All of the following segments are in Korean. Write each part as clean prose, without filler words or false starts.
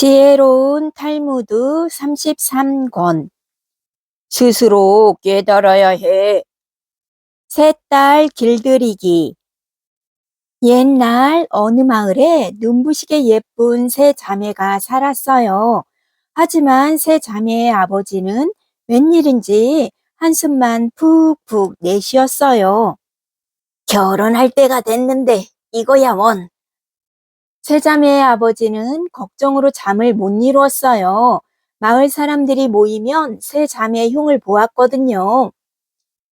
지혜로운 탈무드 33권. 스스로 깨달아야 해. 세 딸 길들이기. 옛날 어느 마을에 눈부시게 예쁜 세 자매가 살았어요. 하지만 세 자매의 아버지는 웬일인지 한숨만 푹푹 내쉬었어요. 결혼할 때가 됐는데 이거야 원. 세 자매의 아버지는 걱정으로 잠을 못 이루었어요. 마을 사람들이 모이면 세 자매의 흉을 보았거든요.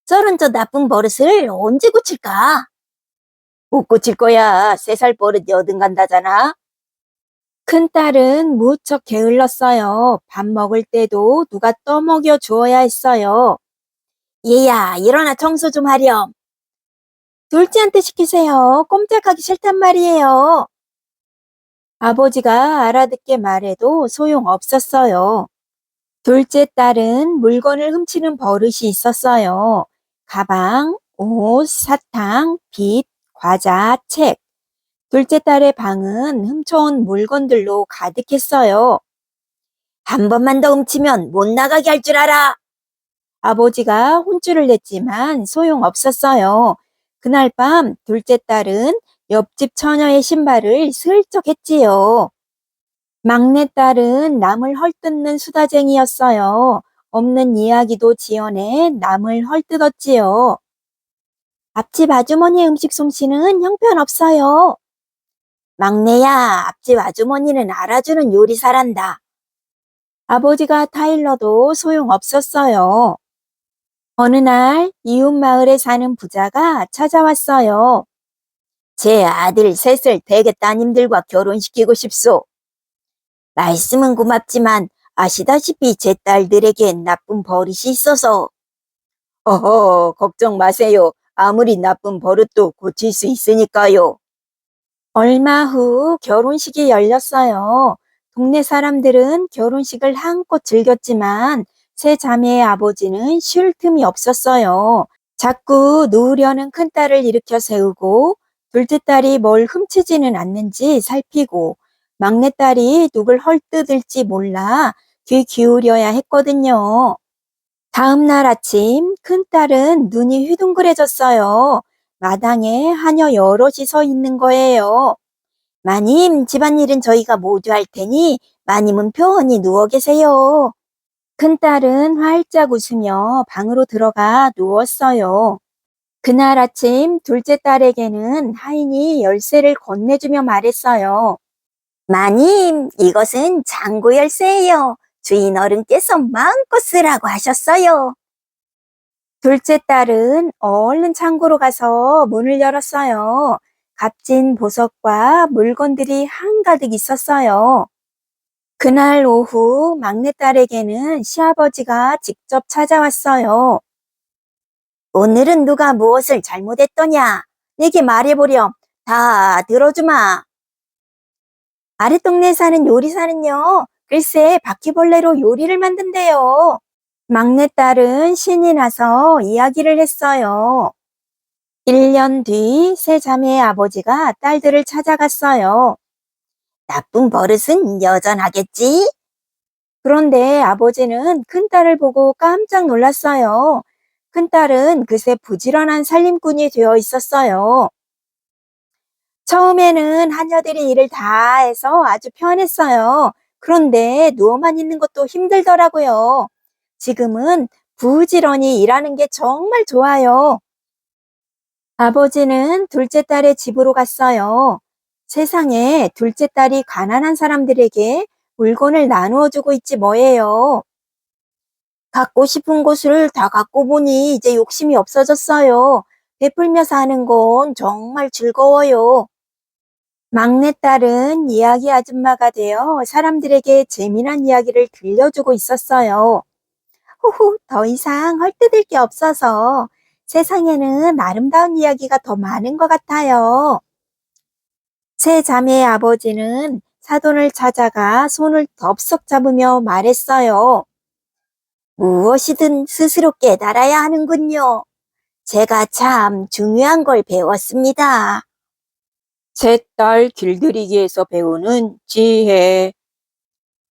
저런 저 나쁜 버릇을 언제 고칠까? 못 고칠 거야. 3살 버릇 여든 간다잖아. 큰딸은 무척 게을렀어요. 밥 먹을 때도 누가 떠먹여 주어야 했어요. 얘야, 일어나 청소 좀 하렴. 둘째한테 시키세요. 꼼짝하기 싫단 말이에요. 아버지가 알아듣게 말해도 소용없었어요. 둘째 딸은 물건을 훔치는 버릇이 있었어요. 가방, 옷, 사탕, 빗, 과자, 책. 둘째 딸의 방은 훔쳐온 물건들로 가득했어요. 한 번만 더 훔치면 못 나가게 할 줄 알아. 아버지가 혼쭐을 냈지만 소용없었어요. 그날 밤 둘째 딸은 옆집 처녀의 신발을 슬쩍 했지요. 막내딸은 남을 헐뜯는 수다쟁이였어요. 없는 이야기도 지어내 남을 헐뜯었지요. 앞집 아주머니의 음식 솜씨는 형편없어요. 막내야, 앞집 아주머니는 알아주는 요리사란다. 아버지가 타일러도 소용없었어요. 어느 날 이웃 마을에 사는 부자가 찾아왔어요. 제 아들 셋을 대개 따님들과 결혼시키고 싶소. 말씀은 고맙지만 아시다시피 제 딸들에겐 나쁜 버릇이 있어서. 어허, 걱정 마세요. 아무리 나쁜 버릇도 고칠 수 있으니까요. 얼마 후 결혼식이 열렸어요. 동네 사람들은 결혼식을 한껏 즐겼지만 세 자매의 아버지는 쉴 틈이 없었어요. 자꾸 누우려는 큰딸을 일으켜 세우고 둘째 딸이 뭘 훔치지는 않는지 살피고 막내딸이 누굴 헐뜯을지 몰라 귀 기울여야 했거든요. 다음 날 아침 큰딸은 눈이 휘둥그레졌어요. 마당에 하녀 여럿이 서 있는 거예요. 마님, 집안일은 저희가 모두 할 테니 마님은 편히 누워 계세요. 큰딸은 활짝 웃으며 방으로 들어가 누웠어요. 그날 아침 둘째 딸에게는 하인이 열쇠를 건네주며 말했어요. 마님, 이것은 창고 열쇠예요. 주인 어른께서 마음껏 쓰라고 하셨어요. 둘째 딸은 얼른 창고로 가서 문을 열었어요. 값진 보석과 물건들이 한가득 있었어요. 그날 오후 막내딸에게는 시아버지가 직접 찾아왔어요. 오늘은 누가 무엇을 잘못했더냐? 내게 말해보렴. 다 들어주마. 아랫동네에 사는 요리사는요. 글쎄 바퀴벌레로 요리를 만든대요. 막내딸은 신이 나서 이야기를 했어요. 1년 뒤 세 자매의 아버지가 딸들을 찾아갔어요. 나쁜 버릇은 여전하겠지? 그런데 아버지는 큰딸을 보고 깜짝 놀랐어요. 큰딸은 그새 부지런한 살림꾼이 되어 있었어요. 처음에는 하녀들이 일을 다 해서 아주 편했어요. 그런데 누워만 있는 것도 힘들더라고요. 지금은 부지런히 일하는 게 정말 좋아요. 아버지는 둘째 딸의 집으로 갔어요. 세상에 둘째 딸이 가난한 사람들에게 물건을 나누어 주고 있지 뭐예요. 갖고 싶은 것을 다 갖고 보니 이제 욕심이 없어졌어요. 베풀며 사는 건 정말 즐거워요. 막내딸은 이야기 아줌마가 되어 사람들에게 재미난 이야기를 들려주고 있었어요. 후후, 더 이상 헐뜯을 게 없어서 세상에는 아름다운 이야기가 더 많은 것 같아요. 세 자매의 아버지는 사돈을 찾아가 손을 덥석 잡으며 말했어요. 무엇이든 스스로 깨달아야 하는군요. 제가 참 중요한 걸 배웠습니다. 세 딸 길들이기에서 배우는 지혜.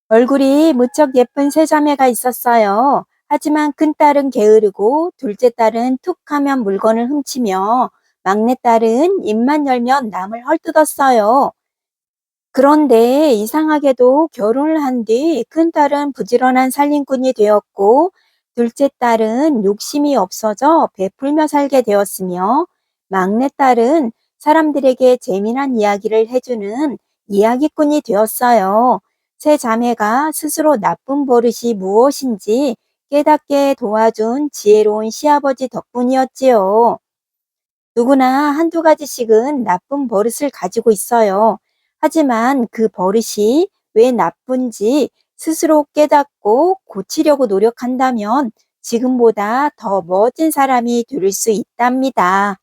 얼굴이 무척 예쁜 세 자매가 있었어요. 하지만 큰딸은 게으르고 둘째 딸은 툭 하면 물건을 훔치며 막내딸은 입만 열면 남을 헐뜯었어요. 그런데 이상하게도 결혼을 한 뒤 큰딸은 부지런한 살림꾼이 되었고 둘째 딸은 욕심이 없어져 베풀며 살게 되었으며 막내딸은 사람들에게 재미난 이야기를 해주는 이야기꾼이 되었어요. 세 자매가 스스로 나쁜 버릇이 무엇인지 깨닫게 도와준 지혜로운 시아버지 덕분이었지요. 누구나 한두 가지씩은 나쁜 버릇을 가지고 있어요. 하지만 그 버릇이 왜 나쁜지 스스로 깨닫고 고치려고 노력한다면 지금보다 더 멋진 사람이 될 수 있답니다.